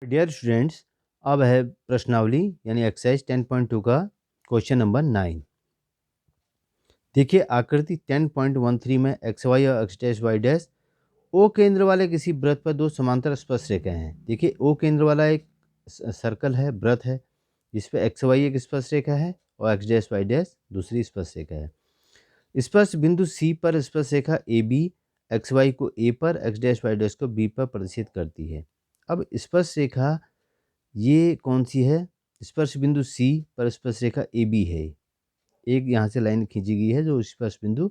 Dear students, अब है प्रश्नावली यानी एक्सरसाइज 10.2 का क्वेश्चन नंबर 9। देखिए आकृति 10.13 में एक्स वाई और X dash Y dash O केंद्र वाले किसी वृत्त पर दो समांतर स्पर्श रेखाएं हैं। देखिए ओ केंद्र वाला एक सर्कल है, वृत्त है, जिस पे एक्स वाई एक स्पर्श रेखा है और एक्स डैश वाई डैश दूसरी स्पर्श रेखा है। स्पर्श बिंदु सी पर स्पर्श रेखा ए बी एक्स वाई को ए पर, एक्स डैश वाई डैश को बी पर प्रदर्शित करती है। अब स्पर्श रेखा ये कौन सी है? स्पर्श बिंदु सी पर स्पर्श रेखा ए बी है। एक यहाँ से लाइन खींची गई है जो स्पर्श बिंदु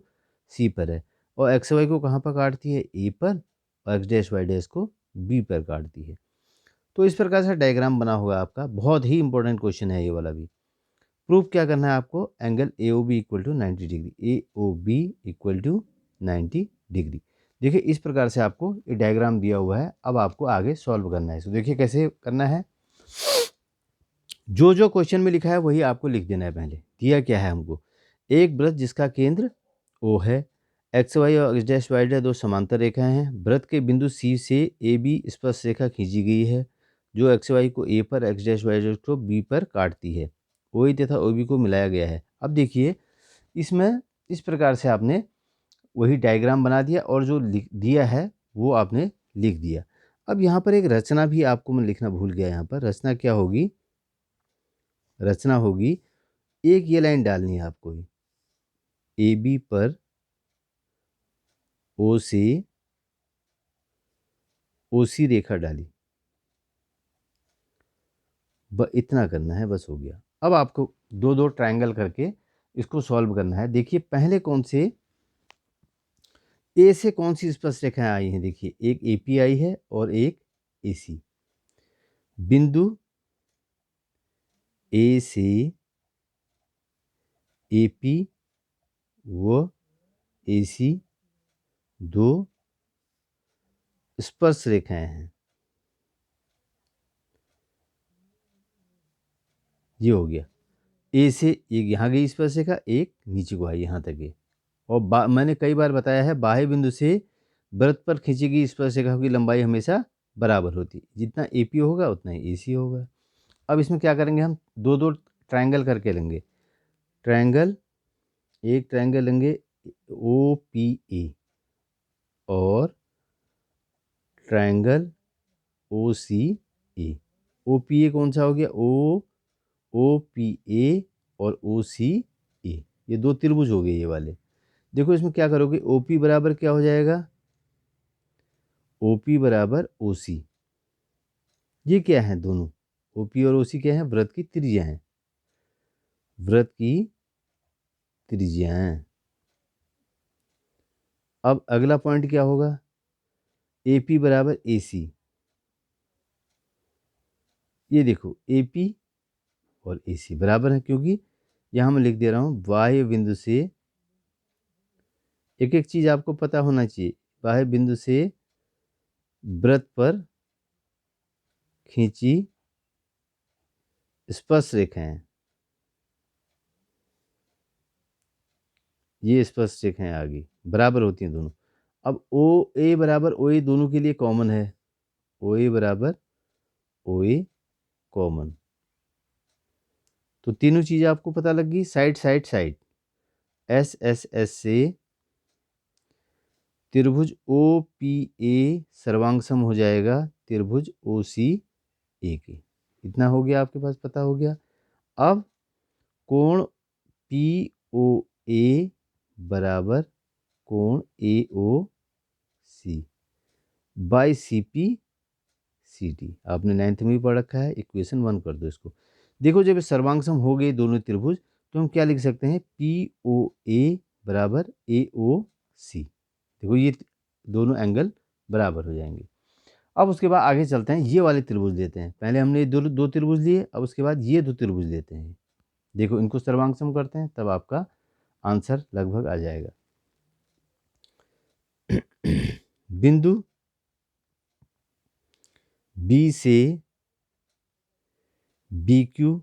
सी पर है और एक्स वाई को कहाँ पर काटती है? ए पर, और एक्स डैश वाई डैश को बी पर काटती है। तो इस प्रकार से डायग्राम बना होगा आपका। बहुत ही इंपॉर्टेंट क्वेश्चन है ये वाला भी। प्रूफ क्या करना है आपको? Angle A O B equal to 90 degree, A O B equal to 90 degree. देखिए इस प्रकार से आपको ये डायग्राम दिया हुआ है। अब आपको आगे सॉल्व करना है इसको। देखिए कैसे करना है। जो जो क्वेश्चन में लिखा है वही आपको लिख देना है। पहले दिया क्या है हमको? एक वृत्त जिसका केंद्र O है, एक्स वाई और एक्स डैश वाई डैश दो समांतर रेखाएं हैं। वृत्त के बिंदु C से ए बी स्पर्श रेखा खींची गई है जो एक्स वाई को ए पर, एक्स डैश वाई डैश को बी पर काटती है। ओ ए तथा ओ बी को मिलाया गया है। अब देखिए इसमें इस प्रकार से आपने वही डायग्राम बना दिया और जो दिया है वो आपने लिख दिया। अब यहाँ पर एक रचना भी आपको मैं लिखना भूल गया। यहाँ पर रचना क्या होगी? रचना होगी, एक ये लाइन डालनी है आपको, ए बी पर ओ से ओ सी रेखा डाली, इतना करना है, बस हो गया। अब आपको दो दो ट्रायंगल करके इसको सॉल्व करना है। देखिए पहले कौन से ए से कौन सी स्पर्श रेखाएं आई हैं? देखिए एक ए पी आई है और एक ए सी। बिंदु ए से ए पी व ए सी दो स्पर्श रेखाएं हैं। ये हो गया। ए से एक यहाँ गई स्पर्श रेखा, एक नीचे को आई यहाँ तक है। और मैंने कई बार बताया है बाह्य बिंदु से वृत्त पर खींची गई स्पर्श रेखा की लंबाई हमेशा बराबर होती है। जितना ए पी होगा उतना ही ए सी होगा। अब इसमें क्या करेंगे? हम दो दो ट्रायंगल करके लेंगे। ट्रायंगल, एक ट्रायंगल लेंगे ओ पी ए और triangle O C A. O P A कौन सा हो गया? ओ पी ए और ओ सी ए, ये दो त्रिभुज हो गए ये वाले। देखो इसमें क्या करोगे? ओ पी बराबर क्या हो जाएगा? ओ पी बराबर ओ सी। ये क्या है? दोनों ओ पी और ओ सी क्या है? वृत्त की त्रिज्या है। वृत्त की त्रिज्या है। अब अगला पॉइंट क्या होगा? ए पी बराबर ए सी। ये देखो ए पी और ए सी बराबर है, क्योंकि यहां मैं लिख दे रहा हूं बाह्य बिंदु से, एक एक चीज आपको पता होना चाहिए। बाह्य बिंदु से वृत्त पर खींची स्पर्श रेखाएं, ये स्पर्श रेखाएं आ गई, बराबर होती हैं दोनों। अब ओ ए बराबर ओ ए दोनों के लिए कॉमन है। ओ ए बराबर ओ ए कॉमन, तो तीनों चीजें आपको पता लग गई। Side side side, S S S से त्रिभुज ओ पी ए सर्वांग सम हो जाएगा त्रिभुज ओ सी ए के। इतना हो गया, आपके पास पता हो गया। अब कोण पी ओ ए बराबर कोण A O C by C P C T, आपने 9th में भी पढ़ रखा है। इक्वेशन 1 कर दो इसको। देखो जब सर्वांग सम हो गए दोनों त्रिभुज, तो हम क्या लिख सकते हैं? पी ओ ए बराबर ए ओ सी। देखो ये दोनों एंगल बराबर हो जाएंगे। अब उसके बाद आगे चलते हैं, ये वाले त्रिभुज लेते हैं। पहले हमने दो दो त्रिभुज लिए, अब उसके बाद ये दो त्रिभुज लेते हैं। देखो इनको सर्वांग सम करते हैं, तब आपका आंसर लगभग आ जाएगा। बिंदु बी से बी क्यू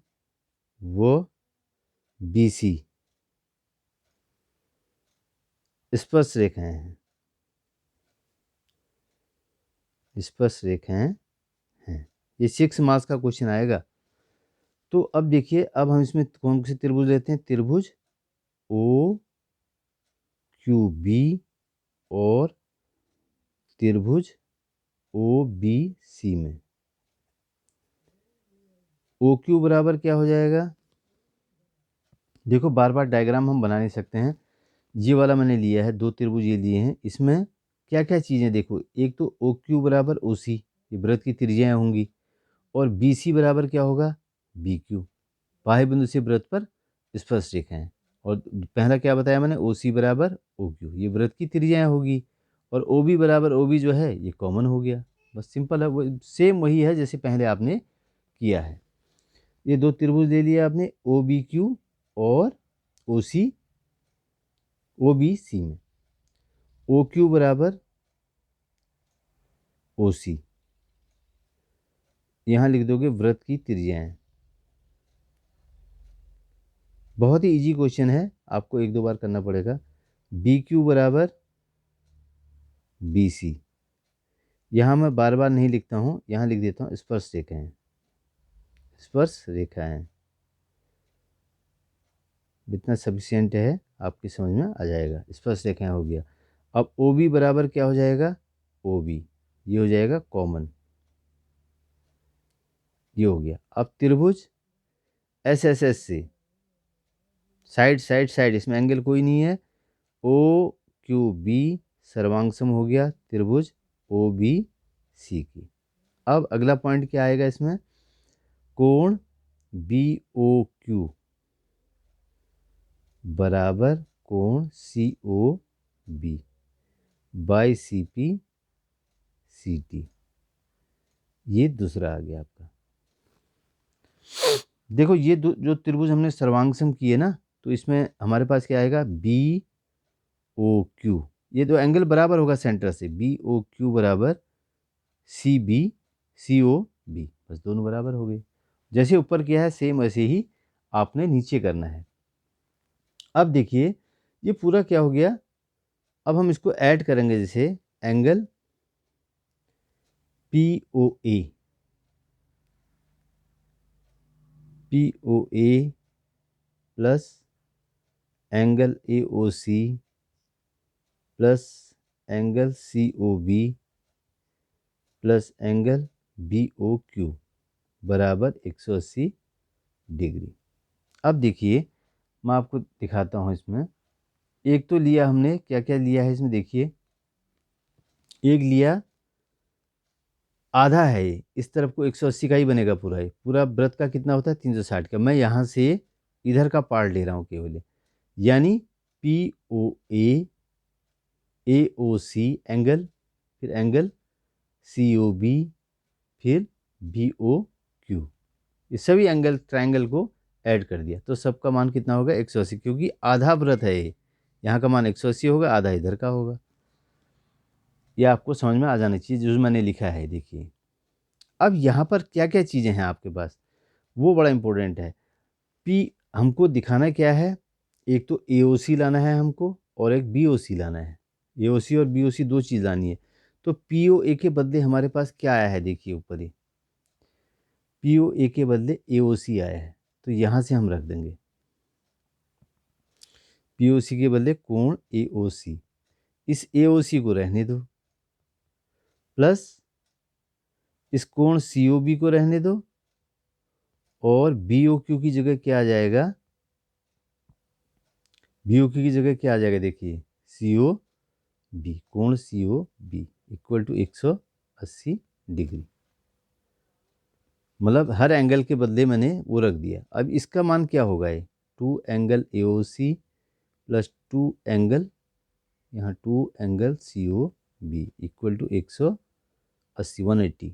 व बी सी स्पर्श रेखाएं हैं। स्पर्श रेखाएं हैं, ये 6 मार्क्स का क्वेश्चन आएगा। तो अब देखिए, अब हम इसमें कौन से त्रिभुज लेते हैं, त्रिभुज ओ क्यू बी और त्रिभुज ओ बी सी में ओ क्यू बराबर क्या हो जाएगा। देखो बार बार डायग्राम हम बना नहीं सकते हैं, ये वाला मैंने लिया है, 2 त्रिभुज ये लिए हैं, इसमें क्या क्या चीज़ें देखो, एक तो ओ क्यू बराबर ओ सी, ये वृत्त की त्रिज्याएं होंगी, और बी सी बराबर क्या होगा, बी क्यू, बाह्य बिंदु से वृत्त पर स्पर्श रेखाएं। और पहला क्या बताया मैंने, ओ सी बराबर ओ क्यू, ये वृत्त की त्रिज्याएं होगी, और ओ बी बराबर ओ बी जो है ये कॉमन हो गया। बस सिंपल है, वो सेम वही है जैसे पहले आपने किया है। ये 2 त्रिभुज ले लिया आपने, ओ बी क्यू और ओ सी ओ बी सी में ओ क्यू बराबर ओ सी, यहाँ लिख दोगे वृत्त की त्रिज्याएं। बहुत ही इजी क्वेश्चन है, आपको 1-2 बार करना पड़ेगा। बी क्यू बराबर बी सी, यहाँ मैं बार बार नहीं लिखता हूँ, यहाँ लिख देता हूँ स्पर्श रेखाएं, स्पर्श रेखाएं, इतना सफिशियंट है, आपकी समझ में आ जाएगा। स्पर्श रेखाएं हो गया। अब ओ बी बराबर क्या हो जाएगा, ओ बी, ये हो जाएगा कॉमन, ये हो गया। अब त्रिभुज एस एस एस से साइड साइड साइड, इसमें एंगल कोई नहीं है, ओ क्यू बी सर्वांगसम हो गया त्रिभुज ओ बी सी की। अब अगला पॉइंट क्या आएगा इसमें, कोण बी ओ क्यू बराबर कोण C O B by C P C T, ये दूसरा आ गया आपका। देखो ये जो त्रिभुज हमने सर्वांगसम किए ना, तो इसमें हमारे पास क्या आएगा, बी ओ क्यू, ये दो एंगल बराबर होगा सेंटर से, बी ओ क्यू बराबर C B C O B, बस दोनों बराबर हो गए। जैसे ऊपर किया है सेम वैसे ही आपने नीचे करना है। अब देखिए ये पूरा क्या हो गया, अब हम इसको ऐड करेंगे, जैसे angle P O A, P O A plus angle A O C plus angle C O B plus angle B O Q बराबर 180 डिग्री। अब देखिए मैं आपको दिखाता हूँ इसमें, एक तो लिया हमने, क्या क्या लिया है इसमें देखिए, एक लिया आधा है, ये इस तरफ को 180 का ही बनेगा पूरा, ये पूरा वृत्त का कितना होता है 360 का, मैं यहाँ से इधर का पार्ट ले रहा हूँ केवल, यानी पी ओ ए ओ सी एंगल, फिर एंगल सी ओ बी, फिर बी ओ क्यू, ये सभी एंगल ट्रायंगल को ऐड कर दिया, तो सबका मान कितना होगा 180, क्योंकि आधा वृत्त है ये, यहाँ का मान 180 होगा, आधा इधर का होगा। ये आपको समझ में आ जाना चाहिए जो मैंने लिखा है। देखिए अब यहाँ पर क्या क्या चीज़ें हैं आपके पास, वो बड़ा इंपॉर्टेंट है। पी हमको दिखाना क्या है, एक तो AOC लाना है हमको, और एक BOC लाना है। AOC और BOC दो चीज़ लानी है। तो POA के बदले हमारे पास क्या आया है, देखिए ऊपर ही POA के बदले AOC आया है, तो यहाँ से हम रख देंगे POC के बदले कोण AOC, इस AOC को रहने दो, प्लस इस कोण COB को रहने दो, और BOQ की जगह क्या आ जाएगा, BOQ की जगह क्या आ जाएगा, देखिए COB, कोण COB इक्वल टू 180 डिग्री, मतलब हर एंगल के बदले मैंने वो रख दिया। अब इसका मान क्या होगा, ये 2 एंगल AOC प्लस 2 एंगल, यहाँ 2 एंगल COB इक्वल टू 180 180,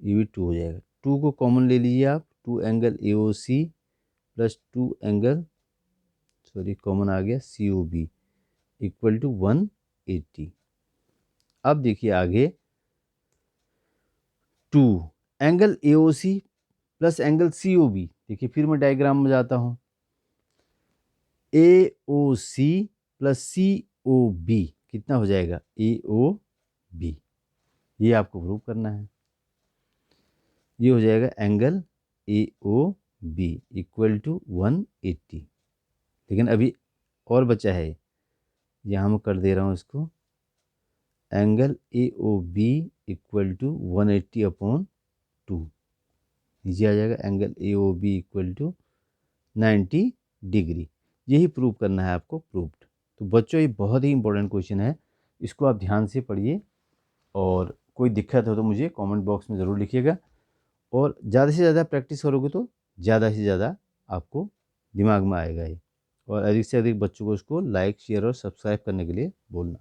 ये भी 2 हो जाएगा। 2 को कॉमन ले लीजिए आप, 2 angle AOC plus 2 angle, sorry common आ गया, COB इक्वल टू 180। अब देखिए आगे 2 angle AOC plus angle COB, देखिए फिर मैं डायग्राम में जाता हूँ, AOC प्लस COB कितना हो जाएगा, AOB, ये आपको प्रूव करना है। ये हो जाएगा angle A O B equal to 180। लेकिन अभी और बचा है, यहाँ मैं कर दे रहा हूँ इसको, angle A O B equal to 180 upon 2। नीचे आ जाएगा angle A O B equal to 90 degree. यही प्रूव करना है आपको, प्रूव्ड। तो बच्चों ये बहुत ही इंपॉर्टेंट क्वेश्चन है, इसको आप ध्यान से पढ़िए और कोई दिक्कत हो तो मुझे कमेंट बॉक्स में ज़रूर लिखिएगा। और ज़्यादा से ज़्यादा प्रैक्टिस करोगे तो ज़्यादा से ज़्यादा आपको दिमाग में आएगा ये। और अधिक से अधिक बच्चों को इसको लाइक शेयर और सब्सक्राइब करने के लिए बोलना।